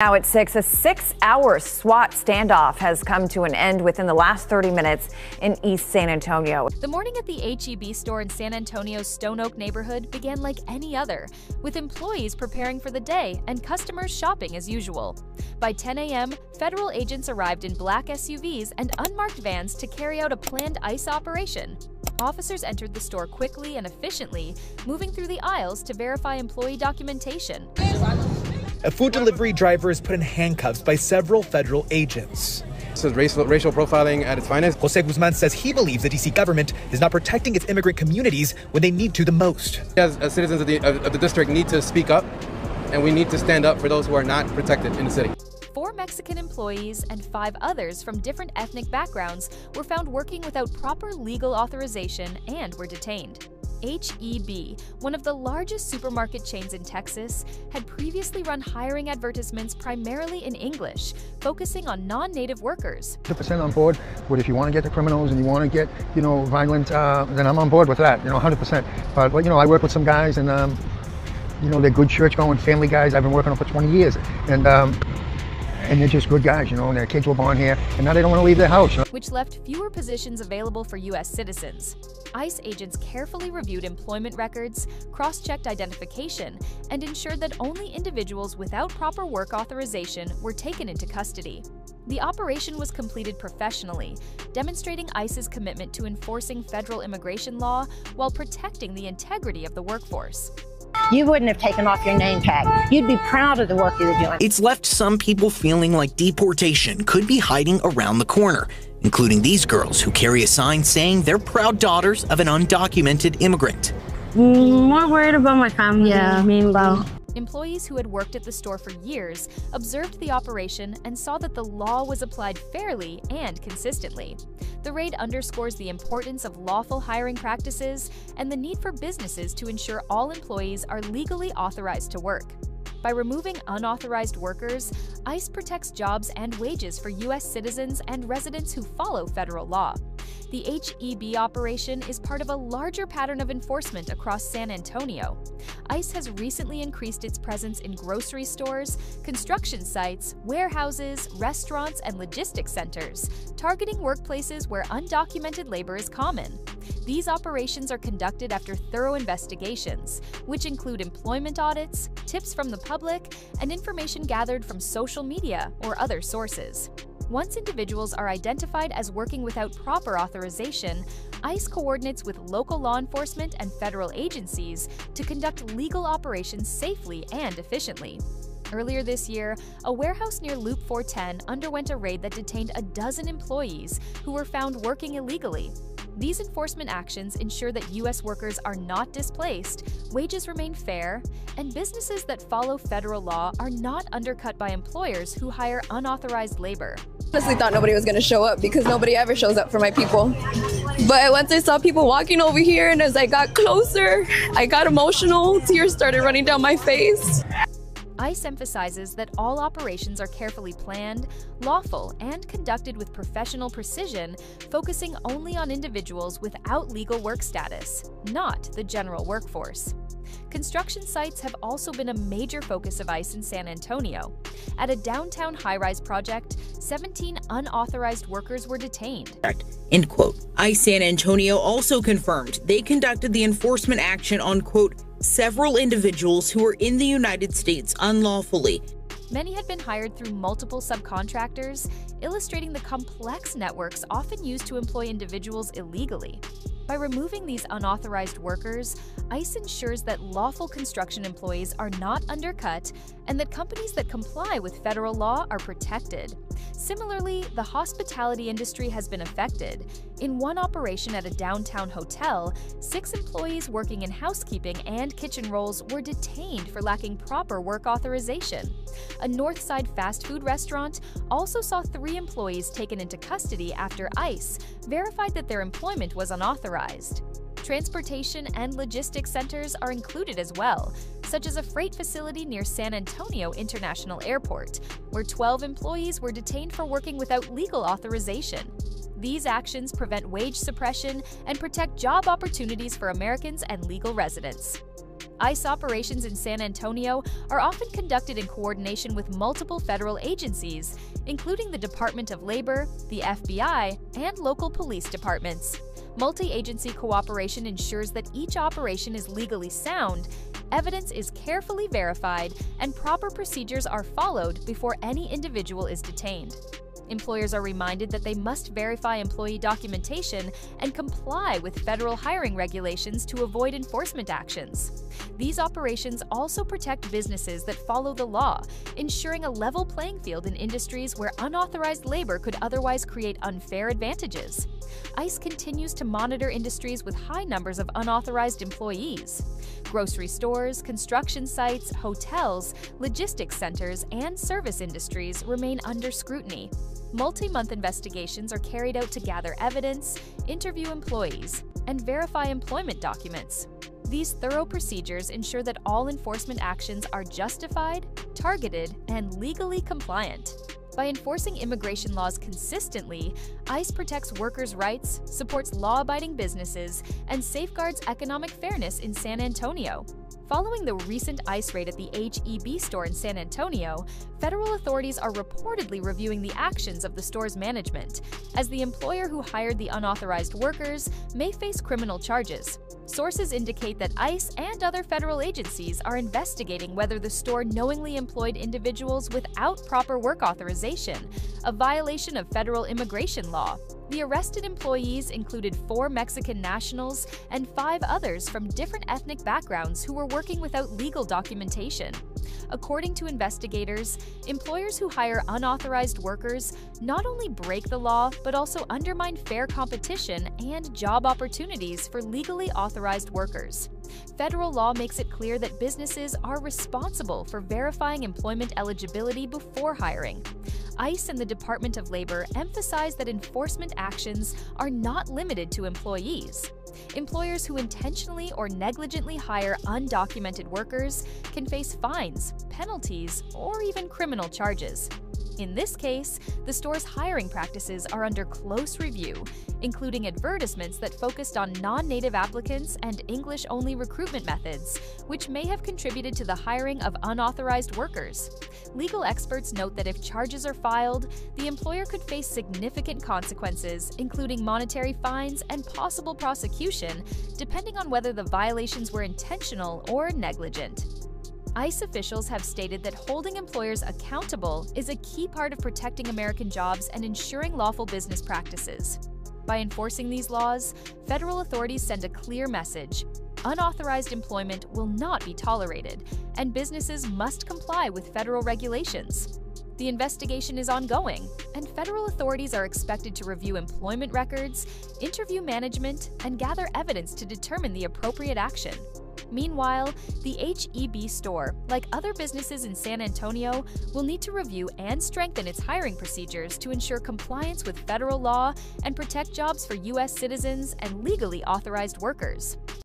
Now at 6, a 6-hour SWAT standoff has come to an end within the last 30 minutes in East San Antonio. The morning at the H-E-B store in San Antonio's Stone Oak neighborhood began like any other, with employees preparing for the day and customers shopping as usual. By 10 a.m., federal agents arrived in black SUVs and unmarked vans to carry out a planned ICE operation. Officers entered the store quickly and efficiently, moving through the aisles to verify employee documentation. A food delivery driver is put in handcuffs by several federal agents. This is racial profiling at its finest. Jose Guzman says he believes the D.C. government is not protecting its immigrant communities when they need to the most. As citizens of the district need to speak up, and we need to stand up for those who are not protected in the city. 4 Mexican employees and 5 others from different ethnic backgrounds were found working without proper legal authorization and were detained. H-E-B, one of the largest supermarket chains in Texas, had previously run hiring advertisements primarily in English, focusing on non-native workers. 100% on board, but if you want to get the criminals and you want to get, violent, then I'm on board with that, 100%. But, I work with some guys and, they're good church-going family guys. I've been working on for 20 years. And they're just good guys, and their kids were born here, and now they don't want to leave their house. Which left fewer positions available for U.S. citizens. ICE agents carefully reviewed employment records, cross-checked identification, and ensured that only individuals without proper work authorization were taken into custody. The operation was completed professionally, demonstrating ICE's commitment to enforcing federal immigration law while protecting the integrity of the workforce. You wouldn't have taken off your name tag. You'd be proud of the work you were doing. It's left some people feeling like deportation could be hiding around the corner, including these girls who carry a sign saying they're proud daughters of an undocumented immigrant. More worried about my family. Yeah, meanwhile. Employees who had worked at the store for years observed the operation and saw that the law was applied fairly and consistently. The raid underscores the importance of lawful hiring practices and the need for businesses to ensure all employees are legally authorized to work. By removing unauthorized workers, ICE protects jobs and wages for U.S. citizens and residents who follow federal law. The H-E-B operation is part of a larger pattern of enforcement across San Antonio. ICE has recently increased its presence in grocery stores, construction sites, warehouses, restaurants, and logistics centers, targeting workplaces where undocumented labor is common. These operations are conducted after thorough investigations, which include employment audits, tips from the public, and information gathered from social media or other sources. Once individuals are identified as working without proper authorization, ICE coordinates with local law enforcement and federal agencies to conduct legal operations safely and efficiently. Earlier this year, a warehouse near Loop 410 underwent a raid that detained a dozen employees who were found working illegally. These enforcement actions ensure that U.S. workers are not displaced, wages remain fair, and businesses that follow federal law are not undercut by employers who hire unauthorized labor. I honestly thought nobody was going to show up because nobody ever shows up for my people. But once I saw people walking over here and as I got closer, I got emotional. Tears started running down my face. ICE emphasizes that all operations are carefully planned, lawful, and conducted with professional precision, focusing only on individuals without legal work status, not the general workforce. Construction sites have also been a major focus of ICE in San Antonio. At a downtown high-rise project, 17 unauthorized workers were detained. End quote. ICE San Antonio also confirmed they conducted the enforcement action on, quote, several individuals who were in the United States unlawfully. Many had been hired through multiple subcontractors, illustrating the complex networks often used to employ individuals illegally. By removing these unauthorized workers, ICE ensures that lawful construction employees are not undercut and that companies that comply with federal law are protected. Similarly, the hospitality industry has been affected. In one operation at a downtown hotel, 6 employees working in housekeeping and kitchen roles were detained for lacking proper work authorization. A Northside fast food restaurant also saw 3 employees taken into custody after ICE verified that their employment was unauthorized. Transportation and logistics centers are included as well, such as a freight facility near San Antonio International Airport, where 12 employees were detained for working without legal authorization. These actions prevent wage suppression and protect job opportunities for Americans and legal residents. ICE operations in San Antonio are often conducted in coordination with multiple federal agencies, including the Department of Labor, the FBI, and local police departments. Multi-agency cooperation ensures that each operation is legally sound, evidence is carefully verified, and proper procedures are followed before any individual is detained. Employers are reminded that they must verify employee documentation and comply with federal hiring regulations to avoid enforcement actions. These operations also protect businesses that follow the law, ensuring a level playing field in industries where unauthorized labor could otherwise create unfair advantages. ICE continues to monitor industries with high numbers of unauthorized employees. Grocery stores, construction sites, hotels, logistics centers, and service industries remain under scrutiny. Multi-month investigations are carried out to gather evidence, interview employees, and verify employment documents. These thorough procedures ensure that all enforcement actions are justified, targeted, and legally compliant. By enforcing immigration laws consistently, ICE protects workers' rights, supports law-abiding businesses, and safeguards economic fairness in San Antonio. Following the recent ICE raid at the H-E-B store in San Antonio, federal authorities are reportedly reviewing the actions of the store's management, as the employer who hired the unauthorized workers may face criminal charges. Sources indicate that ICE and other federal agencies are investigating whether the store knowingly employed individuals without proper work authorization, a violation of federal immigration law. The arrested employees included 4 Mexican nationals and 5 others from different ethnic backgrounds who were working without legal documentation. According to investigators, employers who hire unauthorized workers not only break the law, but also undermine fair competition and job opportunities for legally authorized workers. Federal law makes it clear that businesses are responsible for verifying employment eligibility before hiring. ICE and the Department of Labor emphasize that enforcement actions are not limited to employees. Employers who intentionally or negligently hire undocumented workers can face fines, penalties, or even criminal charges. In this case, the store's hiring practices are under close review, including advertisements that focused on non-native applicants and English-only recruitment methods, which may have contributed to the hiring of unauthorized workers. Legal experts note that if charges are filed, the employer could face significant consequences, including monetary fines and possible prosecution, depending on whether the violations were intentional or negligent. ICE officials have stated that holding employers accountable is a key part of protecting American jobs and ensuring lawful business practices. By enforcing these laws, federal authorities send a clear message: unauthorized employment will not be tolerated, and businesses must comply with federal regulations. The investigation is ongoing, and federal authorities are expected to review employment records, interview management, and gather evidence to determine the appropriate action. Meanwhile, the H-E-B store, like other businesses in San Antonio, will need to review and strengthen its hiring procedures to ensure compliance with federal law and protect jobs for U.S. citizens and legally authorized workers.